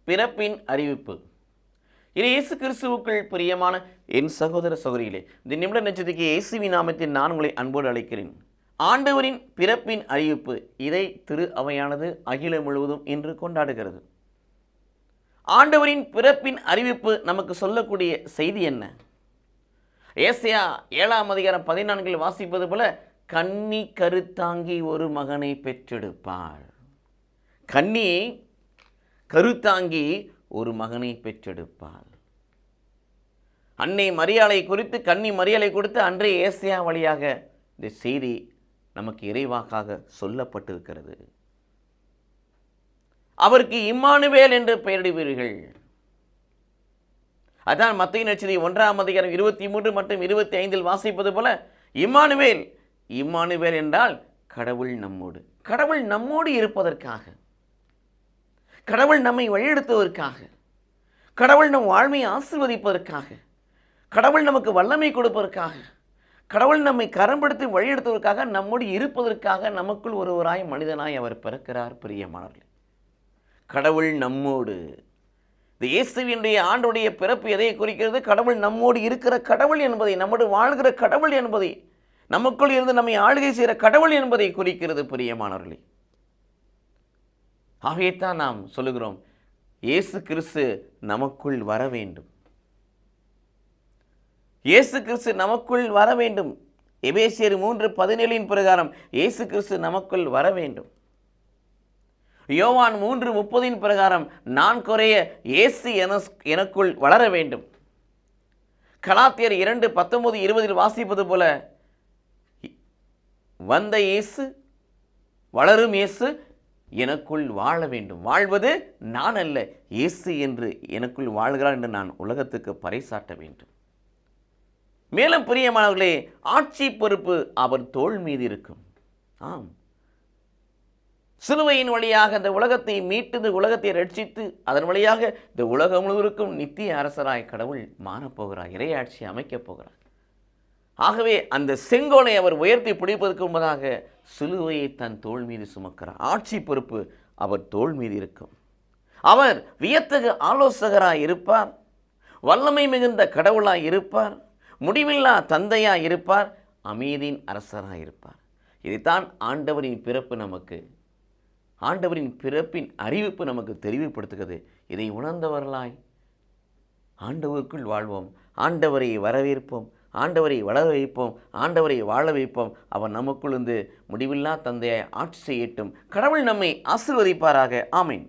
பிறப்பின் அறிவிப்பு. இது இயேசு கிறிஸ்துவுக்குள் பிரியமான என் சகோதர சகோதரிகளே, இந்த நிமிட நட்சத்திரக்கு இயேசுவின் நாமத்தில் நான் உங்களை அன்போடு அழைக்கிறேன். ஆண்டவரின் பிறப்பின் அறிவிப்பு, இதை திரு அவையானது அகிலம் முழுவதும் இன்று கொண்டாடுகிறது. ஆண்டவரின் பிறப்பின் அறிவிப்பு நமக்கு சொல்லக்கூடிய செய்தி என்ன? ஏசாயா 7ஆம் அதிகாரம் 14 வாசிப்பது போல, கன்னி கருத்தாங்கி ஒரு மகனை பெற்றெடுப்பாள். கன்னி கருத்தாங்கி ஒரு மகனை பெற்றெடுப்பாள். அன்னை மரியாளை குறித்து, கன்னி மரியாளை கொடுத்து அன்றைய ஏசாயா வழியாக இந்த செய்தி நமக்கு இறைவாக்காக சொல்லப்பட்டிருக்கிறது. அவருக்கு இம்மானுவேல் என்று பெயரிடுவீர்கள். அதான் மத்தேயு நற்செய்தி 1ஆம் அதிகாரம் 23 மற்றும் 25 வாசிப்பது போல, இம்மானுவேல். இம்மானுவேல் என்றால் கடவுள் நம்மோடு. கடவுள் நம்மோடு இருப்பதற்காக, கடவுள் நம்மை வழிநடத்துவதற்காக, கடவுள் நம் வாழ்மையை ஆசீர்வதிப்பதற்காக, கடவுள் நமக்கு வல்லமை கொடுப்பதற்காக, கடவுள் நம்மை கரம்படுத்தி வழிநடத்துவதற்காக, நம்மோடு இருப்பதற்காக நமக்குள் ஒருவராய் மனிதனாய் அவர் பிறக்கிறார். பிரியமானவர்களே, கடவுள் நம்மோடு. இந்த இயேசுவினுடைய ஆண்டுடைய பிறப்பு எதை குறிக்கிறது? கடவுள் நம்மோடு இருக்கிற கடவுள் என்பதை, நம்மோடு வாழ்கிற கடவுள் என்பதை, நமக்குள் இருந்து நம்மை ஆளுகை செய்கிற கடவுள் என்பதை குறிக்கிறது. பிரியமானவர்களே, ஆகையத்தான் நாம் சொல்லுகிறோம், இயேசு கிறிஸ்து நமக்குள் வர வேண்டும். இயேசு கிறிஸ்து நமக்குள் வர வேண்டும். எபேசியர் 3:17 பிரகாரம் இயேசு கிறிஸ்து நமக்குள் வர வேண்டும். யோவான் 3:30 பிரகாரம் நான் குறைய இயேசு எனக்குள் வளர வேண்டும். கலாத்தியர் 2:19-20 வாசிப்பது போல, வந்த இயேசு, வளரும் இயேசு எனக்குள் வாழ வேண்டும். வாழ்வது நான் அல்ல, இயேசு என்று எனக்குள் வாழ்கிறார் என்று நான் உலகத்துக்கு பறைசாட்ட வேண்டும். மேலும் பிரியமானவர்களே, ஆட்சி பொறுப்பு அவர் தோள் மீது இருக்கும். ஆம், சிலுவையின் வழியாக இந்த உலகத்தை மீட்டு, இந்த உலகத்தை ரட்சித்து, அதன் வழியாக இந்த உலகம் முழுவதற்கும் நித்திய அரசராய் கடவுள் மாறப்போகிறார், இறையாட்சி அமைக்கப் போகிறார். ஆகவே அந்த செங்கோலை அவர் உயர்த்தி பிடிப்பதற்கு முன்பதாக சிலுவையை தன் தோள் மீது சுமக்கிறார். ஆட்சி பொறுப்பு அவர் தோள் மீது இருக்கும். அவர் வியத்தகு ஆலோசகராய் இருப்பார், வல்லமை மிகுந்த கடவுளாய் இருப்பார், முடிவில்லா தந்தையாய் இருப்பார், அமைதியின் அரசராய் இருப்பார். இதைத்தான் ஆண்டவரின் பிறப்பு நமக்கு, ஆண்டவரின் பிறப்பின் அறிவிப்பு நமக்கு தெரிவுபடுத்துகிறது. இதை உணர்ந்தவர்களாய் ஆண்டவருக்குள் வாழ்வோம், ஆண்டவரை வரவேற்போம், ஆண்டவரை வளர வைப்போம், ஆண்டவரை வாழ வைப்போம். அவர் நமக்குள் இருந்து முடிவில்லா தந்தையாய் ஆட்சி செய்யட்டும். கடவுள் நம்மை ஆசீர்வதிப்பாராக. ஆமீன்.